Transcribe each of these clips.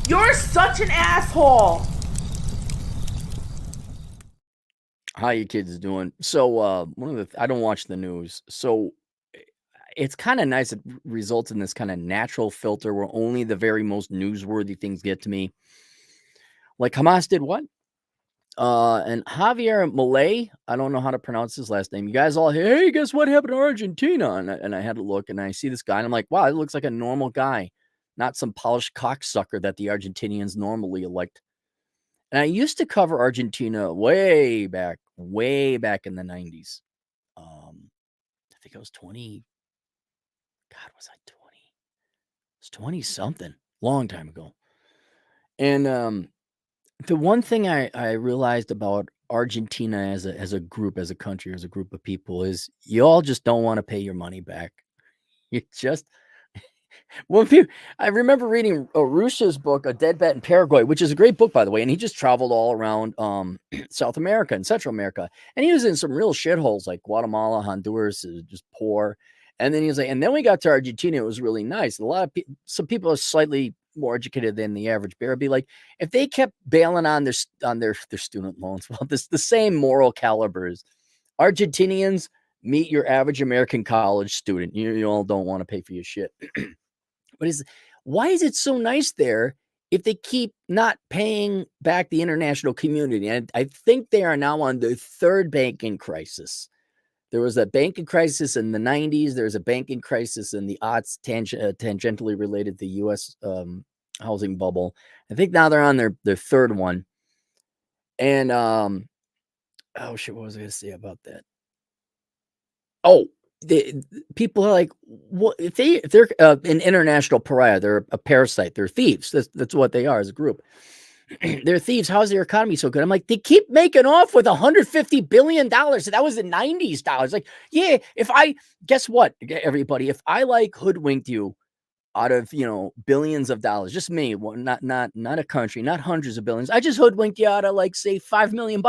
You're such an asshole. How you kids doing? So one of the I don't watch the news, so it's kind of nice. It results in this kind of natural filter where only the very most newsworthy things get to me. Like Hamas did what? And Javier Milei, I don't know how to pronounce his last name. You guys all, hey, guess what happened to Argentina? And I had to look, and I see this guy, and I'm like, wow, it looks like a normal guy, not some polished cocksucker that the Argentinians normally elect. And I used to cover Argentina way back in the 90s. I think I was 20. God, was I 20? It was 20 something, long time ago. And the one thing I realized about Argentina as a group, as a country, as a group of people is you all just don't want to pay your money back. You just well, I remember reading Arusha's book, A Dead Bet in Paraguay, which is a great book, by the way. And he just traveled all around South America and Central America. And he was in some real shitholes like Guatemala, Honduras, just poor. And then he was like, and then we got to Argentina. It was really nice. A lot of some people are slightly more educated than the average bear. Be like, if they kept bailing on their student loans, well, the same moral calibers. Argentinians, meet your average American college student. You all don't want to pay for your shit. But why is it so nice there if they keep not paying back the international community? And I think they are now on the third banking crisis. There was a banking crisis in the 90s. There's a banking crisis in the aughts, tangentially related to the U.S. Housing bubble. I think now they're on their third one. And, oh, shit, what was I going to say about that? Oh, people are like, what if they're an international pariah? They're a parasite. They're thieves. That's what they are as a group. They're thieves. How's their economy so good? I'm like, they keep making off with $150 billion. That was the 90s dollars. Like, yeah, guess what, everybody? If I like hoodwinked you out of, billions of dollars, just me, not a country, not hundreds of billions. I just hoodwinked you out of like, say, $5 million.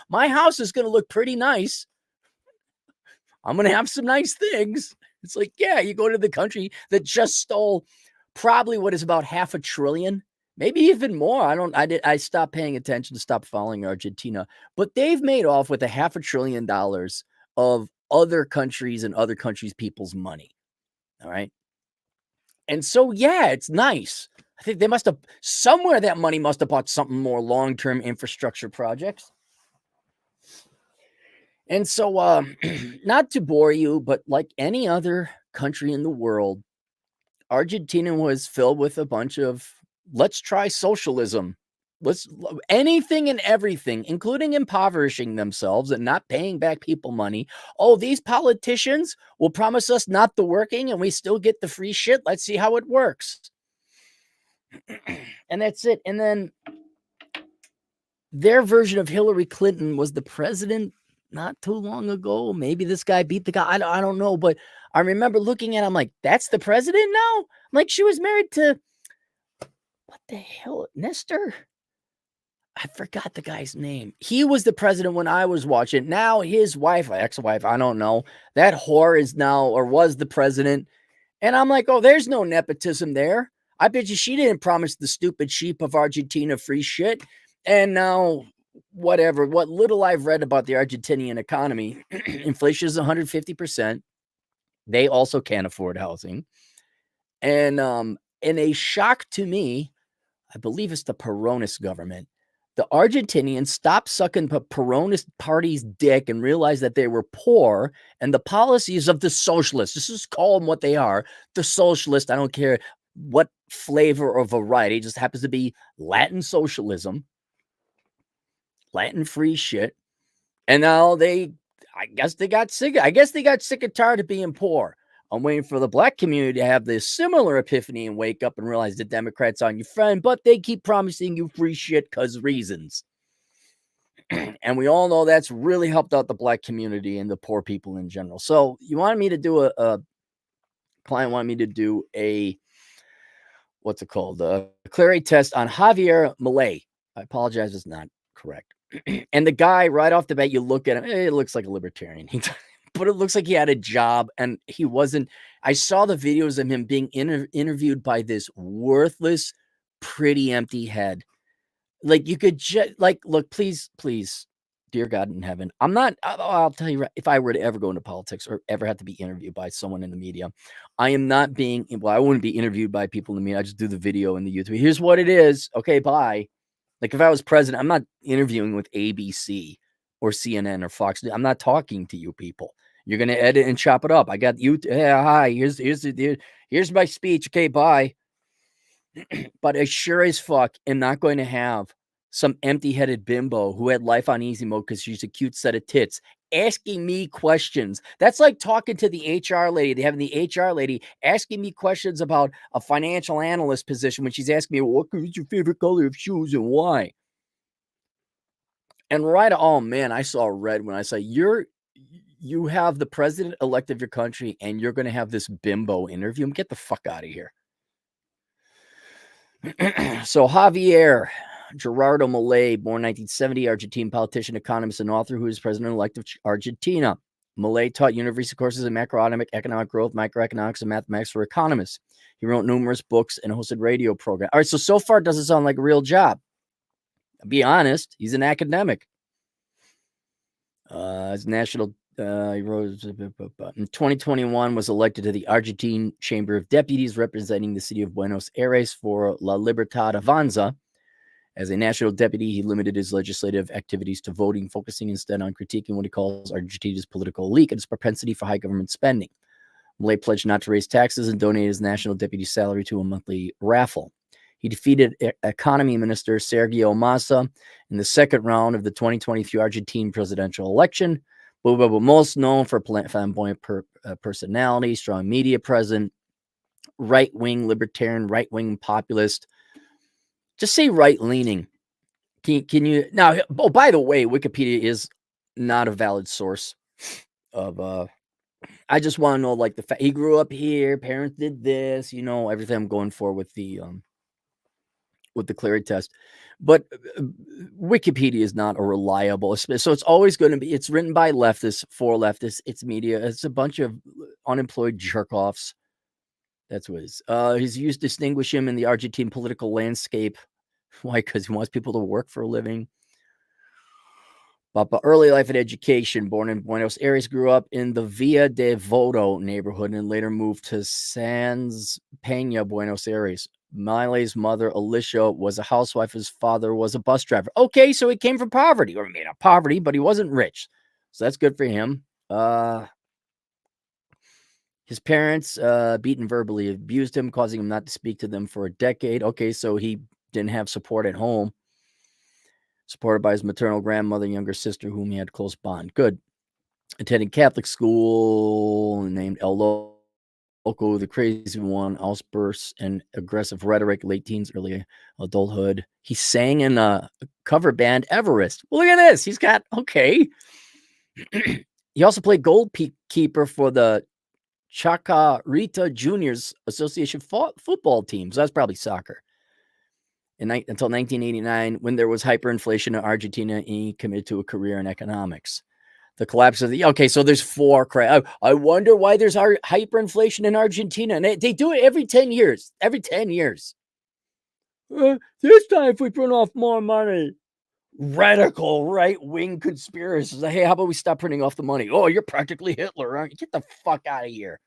My house is going to look pretty nice. I'm going to have some nice things. It's like, yeah, you go to the country that just stole probably what is about $500 billion, maybe even more. I stopped paying attention, to stop following Argentina, but they've made off with $500 billion of other countries and other countries' people's money. All right. And so, yeah, it's nice. I think they must have somewhere that money must have bought something more long-term infrastructure projects. And so, not to bore you, but like any other country in the world, Argentina was filled with a bunch of let's try socialism. Let's anything and everything, including impoverishing themselves and not paying back people money. Oh, these politicians will promise us not the working and we still get the free shit. Let's see how it works. And that's it. And then their version of Hillary Clinton was the president not too long ago. Maybe this guy beat the guy. I don't know. But I remember looking at him like, that's the president now? I'm like, she was married to, what the hell, Nestor? I forgot the guy's name. He was the president when I was watching. Now his wife, ex-wife, I don't know. That whore is now or was the president. And I'm like, oh, there's no nepotism there. I bet you she didn't promise the stupid sheep of Argentina free shit. And now, whatever, what little I've read about the Argentinian economy, inflation is 150%. They also can't afford housing. And in a shock to me, I believe it's the Peronist government, the Argentinians stopped sucking the Peronist party's dick and realized that they were poor, and the policies of the socialists, just is call them what they are, the socialist, I don't care what flavor or variety, just happens to be Latin socialism, Latin free shit. And now I guess they got sick and tired of being poor. I'm waiting for the black community to have this similar epiphany and wake up and realize the Democrats aren't your friend, but they keep promising you free shit because reasons. And we all know that's really helped out the black community and the poor people in general. So you wanted me to do client wanted me to do a, what's it called? A Clarey test on Javier Milei. I apologize, it's not correct. And the guy, right off the bat, you look at him, it looks like a libertarian. But it looks like he had a job and he wasn't. I saw the videos of him being interviewed by this worthless pretty empty head. Like you could just look, please, dear God in heaven. I'll tell you, if I were to ever go into politics or ever have to be interviewed by someone in the media, I am not being, I wouldn't be interviewed by people in the media. I just do the video and the YouTube. Here's what it is. Okay, bye. Like if I was president, I'm not interviewing with ABC or CNN or Fox. I'm not talking to you people. You're going to edit and chop it up. I got you. Yeah, hi. Here's my speech. Okay, bye. But I sure as fuck am not going to have some empty-headed bimbo who had life on easy mode because she's a cute set of tits asking me questions. That's like talking to the HR lady, having the HR lady asking me questions about a financial analyst position when she's asking me, what is your favorite color of shoes and why? And oh man, I saw red when I saw you have the president-elect of your country and you're going to have this bimbo interview him. Get the fuck out of here. So Javier Gerardo Milei, born 1970, Argentine politician, economist, and author who is president-elect of Argentina. Milei taught university courses in macroeconomic, economic growth, microeconomics, and mathematics for economists. He wrote numerous books and hosted radio programs. All right, so far it doesn't sound like a real job. I'll be honest, he's an academic. His national he rose in 2021, was elected to the Argentine Chamber of Deputies, representing the city of Buenos Aires for La Libertad Avanza. As a national deputy, he limited his legislative activities to voting, focusing instead on critiquing what he calls Argentina's political elite and its propensity for high government spending. Milei pledged not to raise taxes and donated his national deputy salary to a monthly raffle. He defeated economy minister Sergio Massa in the second round of the 2023 Argentine presidential election. But most known for flamboyant personality, strong media presence, right-wing libertarian, right-wing populist. Just say right-leaning. Can you now? Oh, by the way, Wikipedia is not a valid source of. I just want to know, like, the fact he grew up here, parents did this, everything I'm going for with the Clarey Test. But Wikipedia is not a reliable, so it's always going to be. It's written by leftists for leftists. It's media. It's a bunch of unemployed jerk-offs. That's what it is. He's used to distinguish him in the Argentine political landscape. Why? Because he wants people to work for a living. But early life and education, born in Buenos Aires, grew up in the Villa de Voto neighborhood and later moved to Sans Peña, Buenos Aires. Milei's mother, Alicia, was a housewife. His father was a bus driver. Okay, so he came from poverty, or not poverty, but he wasn't rich. So that's good for him. His parents beat and verbally abused him, causing him not to speak to them for a decade. Okay, so he didn't have support at home. Supported by his maternal grandmother and younger sister, whom he had a close bond. Good. Attending Catholic school named El Loco, the crazy one, outbursts and aggressive rhetoric, late teens, early adulthood. He sang in a cover band, Everest. Well, look at this. He's got, okay. He also played goalkeeper for the Chacarita Juniors Association football team. So that's probably soccer. Until 1989, when there was hyperinflation in Argentina, he committed to a career in economics. The collapse of okay, so there's four. I wonder why there's hyperinflation in Argentina. And they do it every 10 years. Every 10 years. This time, if we print off more money. Radical right-wing conspiracies. Hey, how about we stop printing off the money? Oh, you're practically Hitler, aren't you? Get the fuck out of here.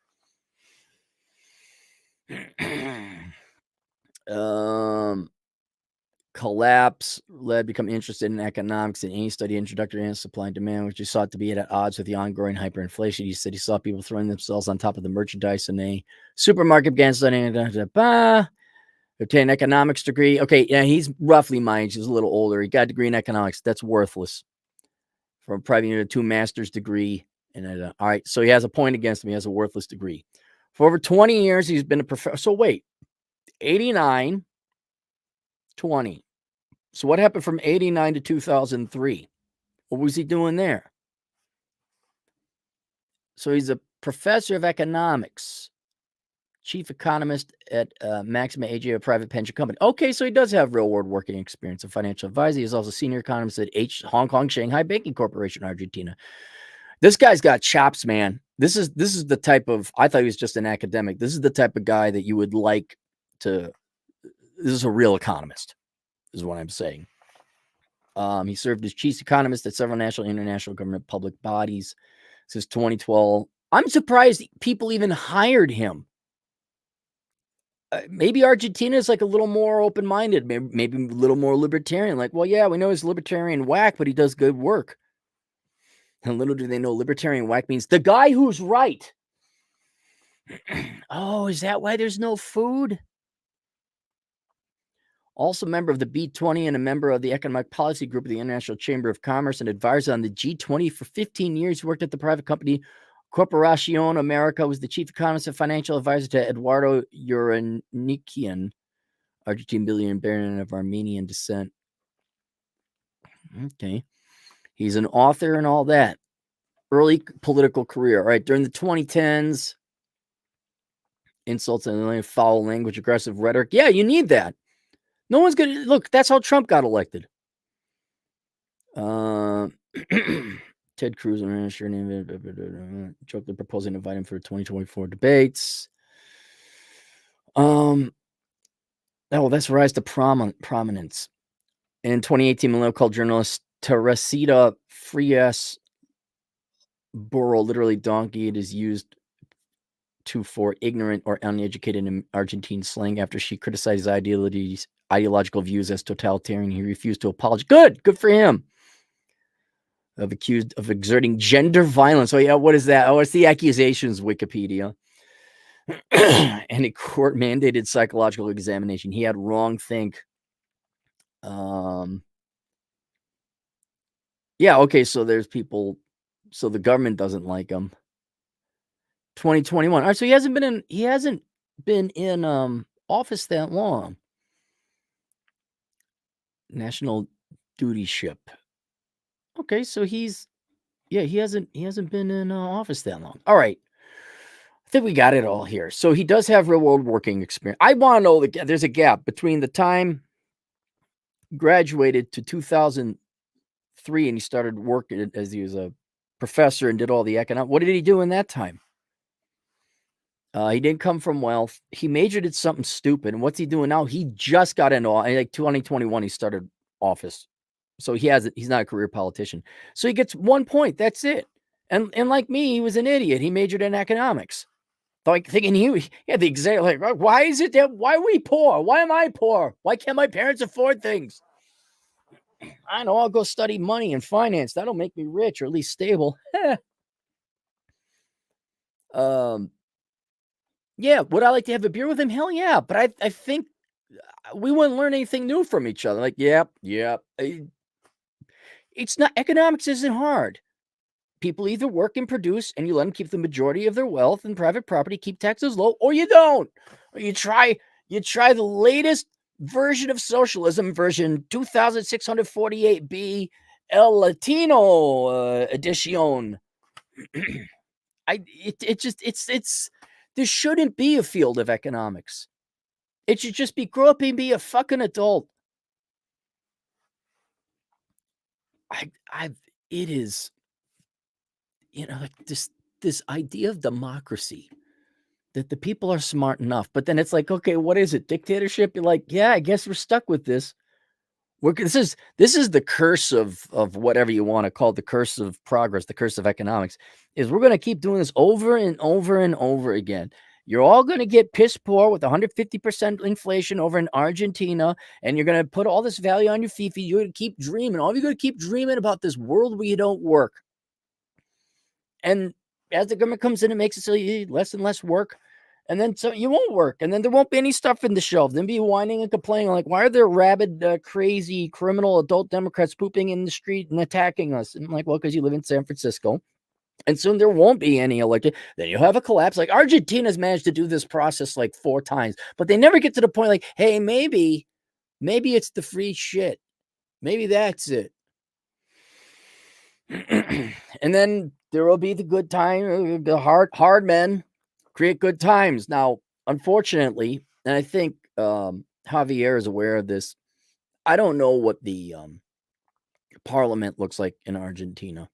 Collapse led become interested in economics and any study introductory and supply and demand, which he sought to be at odds with the ongoing hyperinflation. He said he saw people throwing themselves on top of the merchandise in a supermarket, began studying, obtained an economics degree. Okay, yeah, he's roughly my age. He's a little older. He got a degree in economics. That's worthless. From private university, 2 master's degree. And all right, so he has a point against him. He has a worthless degree. For over 20 years, he's been a professor. So wait, 89, 20. So what happened from 89 to 2003? What was he doing there? So he's a professor of economics, chief economist at Maxima AG, a private pension company. Okay, so he does have real-world working experience, a financial advisor. He's also senior economist at Hong Kong Shanghai Banking Corporation, Argentina. This guy's got chops, man. This is the type of, I thought he was just an academic. This is the type of guy that you would like to This is a real economist, is what I'm saying. He served as chief economist at several national and international government public bodies since 2012. I'm surprised people even hired him. Maybe Argentina is like a little more open-minded, maybe a little more libertarian. Like, well, yeah, we know he's libertarian whack, but he does good work. And little do they know libertarian whack means the guy who's right. Oh, is that why there's no food? Also a member of the B20 and a member of the Economic Policy Group of the International Chamber of Commerce and advisor on the G20 for 15 years. He worked at the private company Corporación America, was the chief economist and financial advisor to Eduardo Uranikian, Argentine billionaire baron of Armenian descent. Okay. He's an author and all that. Early political career. All right. During the 2010s, insults and foul language, aggressive rhetoric. Yeah, you need that. No one's going to look. That's how Trump got elected. Ted Cruz, I'm not sure name. Joke they're proposing to invite him for the 2024 debates. Oh, that's rise to prominence. In 2018, Milei called journalist Teresita Frias burro, literally donkey. It is used for ignorant or uneducated in Argentine slang after she criticized his ideological views as totalitarian. He refused to apologize. Good for him. Accused of exerting gender violence. Oh, yeah, what is that? Oh, it's the accusations, Wikipedia. And a court-mandated psychological examination. He had wrong think. Yeah, okay, so there's people, so the government doesn't like him. 2021. All right, so he hasn't been in office that long. National duty ship. Okay, so he hasn't been in office that long. All right. I think we got it all here. So he does have real world working experience. I want to know that there's a gap between the time he graduated to 2003 and he started working as he was a professor and did all the economic. What did he do in that time? He didn't come from wealth. He majored in something stupid. And what's he doing now? He just got into like 2021. He started office. So he's not a career politician. So he gets 1 point. That's it. And like me, he was an idiot. He majored in economics. Like thinking he had the exact, like, why is it that, why are we poor? Why am I poor? Why can't my parents afford things? I know, I'll go study money and finance. That'll make me rich or at least stable. Yeah, would I like to have a beer with him? Hell yeah. But I think we wouldn't learn anything new from each other. Like, yep. It's not, economics isn't hard. People either work and produce and you let them keep the majority of their wealth and private property, keep taxes low, or you don't. Or you try the latest version of socialism, version 2648B El Latino edition. There shouldn't be a field of economics. It should just be grow up and be a fucking adult. It is, like this idea of democracy, that the people are smart enough, but then it's like, okay, what is it? Dictatorship? You're like, yeah, I guess we're stuck with this. This is the curse of whatever you want to call it, the curse of progress, the curse of economics, is we're going to keep doing this over and over and over again. You're all going to get piss poor with 150% inflation over in Argentina, and you're going to put all this value on your fifi. You're going to keep dreaming. All you're going to keep dreaming about this world where you don't work. And as the government comes in and makes it so you need less and less work, and then so you won't work, and then there won't be any stuff in the shelf. Then be whining and complaining like, why are there rabid, crazy, criminal adult Democrats pooping in the street and attacking us? And I'm like, well, because you live in San Francisco. And soon there won't be any elected. Then you'll have a collapse. Like Argentina's managed to do this process like 4 times, but they never get to the point like, hey, maybe it's the free shit. Maybe that's it. And then there will be the good time, the hard men create good times. Now, unfortunately, and I think Javier is aware of this, I don't know what the parliament looks like in Argentina.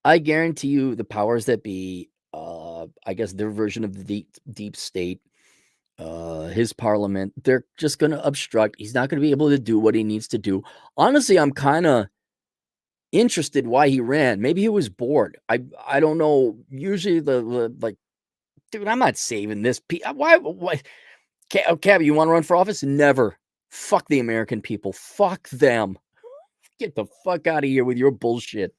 I guarantee you the powers that be, I guess their version of the deep state, his parliament. They're just going to obstruct. He's not going to be able to do what he needs to do. Honestly, I'm kind of interested why he ran. Maybe he was bored. I don't know. Usually the like, dude, I'm not saving this. Why? Cabby, you want to run for office? Never. Fuck the American people. Fuck them. Get the fuck out of here with your bullshit.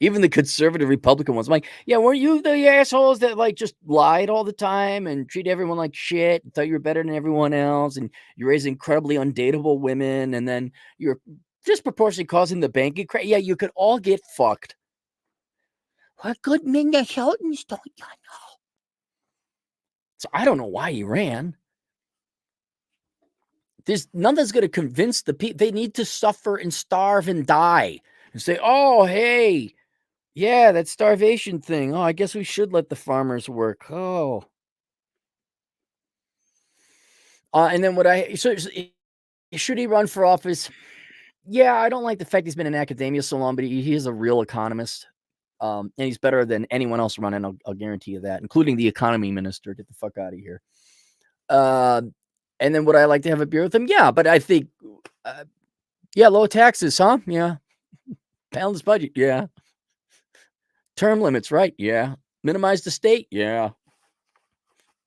Even the conservative Republican ones. I'm like, yeah, weren't you the assholes that like just lied all the time and treat everyone like shit and thought you were better than everyone else, and you raise incredibly undateable women, and then you're disproportionately causing the banking crash? Yeah, you could all get fucked. What good Minnesotans don't you know? So I don't know why he ran. There's nothing's going to convince the people. They need to suffer and starve and die and say, oh, hey, yeah, that starvation thing. Oh, I guess we should let the farmers work. Oh. And then should he run for office? Yeah, I don't like the fact he's been in academia so long, but he is a real economist. And he's better than anyone else running. I'll guarantee you that, including the economy minister. Get the fuck out of here. And then would I like to have a beer with him? Yeah, but I think, yeah, low taxes, huh? Yeah. Balanced budget. Yeah. Term limits, right? Yeah. Minimize the state. Yeah.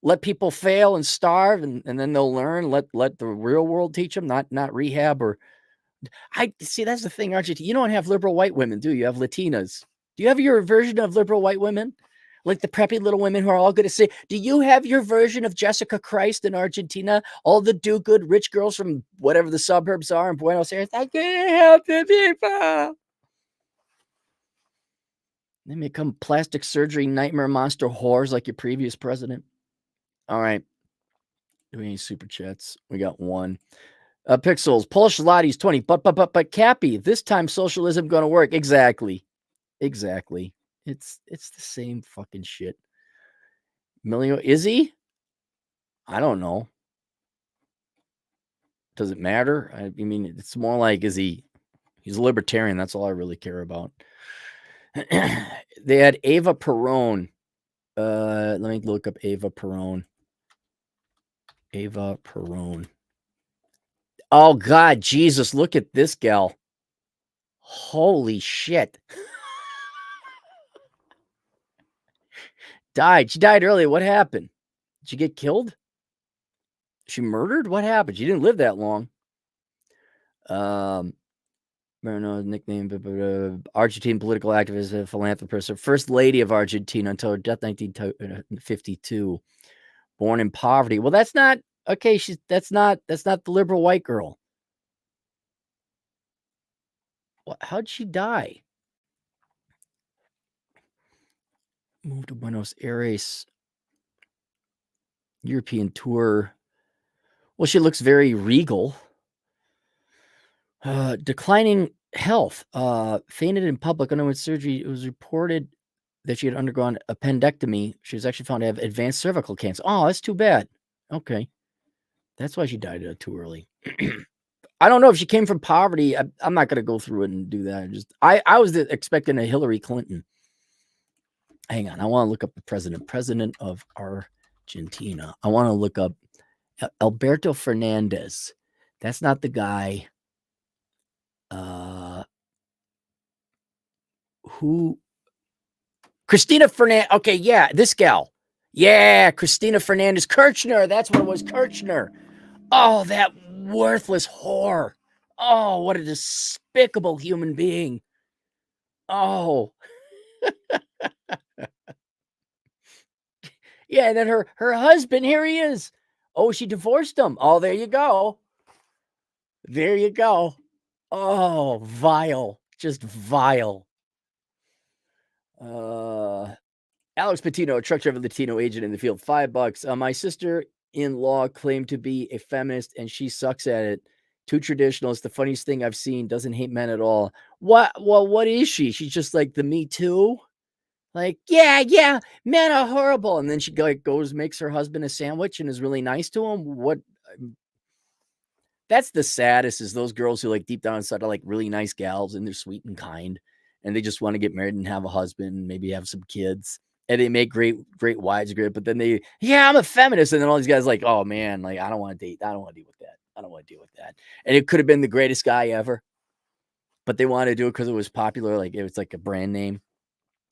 Let people fail and starve, and then they'll learn. Let the real world teach them, not rehab. Or I see, that's the thing, Argentina. You don't have liberal white women, do you? You have Latinas. Do you have your version of liberal white women? Like the preppy little women who are all going to say, do you have your version of Jessica Christ in Argentina? All the do-good rich girls from whatever the suburbs are in Buenos Aires. I can't help the people. They become plastic surgery nightmare monster whores like your previous president. All right. Do we need super chats? We got one. Pixels, Polish Lotties 20. But Cappy, this time socialism gonna work. Exactly. It's the same fucking shit. Milio, is he? I don't know. Does it matter? I mean, it's more like, he's a libertarian. That's all I really care about. They had Ava Peron. Let me look up Ava Peron. Ava Peron. Oh, God, Jesus, look at this gal. Holy shit. She died early. What happened? Did she get killed? She murdered? What happened? She didn't live that long. Nickname, Argentine political activist, philanthropist, first lady of Argentina until her death, 1952. Born in poverty. Well, that's not okay. That's not the liberal white girl. How'd she die? Moved to Buenos Aires. European tour. Well, she looks very regal. Declining health. Fainted in public underwent surgery. It was reported that she had undergone appendectomy. She was actually found to have advanced cervical cancer. Oh, that's too bad. Okay. That's why she died too early. I don't know if she came from poverty. I'm not going to go through it and do that. I was expecting a Hillary Clinton. Hang on. I want to look up the president of Argentina. I want to look up Alberto Fernandez. That's not the guy. Who? Cristina Fernandez. Okay, yeah, this gal. Yeah, Cristina Fernandez Kirchner. That's what it was, Kirchner. Oh, that worthless whore. Oh, what a despicable human being. Oh. Yeah, and then her husband, here he is. Oh, she divorced him. Oh, there you go. There you go. Oh, vile. Just vile. Alex Patino, a truck driver Latino agent in the field, $5. My sister-in-law claimed to be a feminist and she sucks at it. Too traditional. It's the funniest thing I've seen. Doesn't hate men at all. What? Well, what is she? She's just like the Me Too. Like, yeah, men are horrible. And then she goes, makes her husband a sandwich and is really nice to him. What? That's the saddest, is those girls who like deep down inside are like really nice gals and they're sweet and kind and they just want to get married and have a husband, maybe have some kids. and they make great wives great, but then yeah, I'm a feminist, and then all these guys like, oh man, like I don't want to date, I don't want to deal with that, I don't want to deal with that, and it could have been the greatest guy ever, but they wanted to do it because it was popular, like it was like a brand name.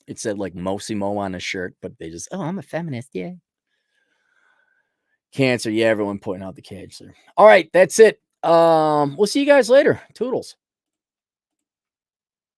It said like Mosimo on a shirt, but they just, oh, I'm a feminist, yeah. Cancer, yeah, everyone pointing out the cancer. All right, that's it. We'll see you guys later. Toodles.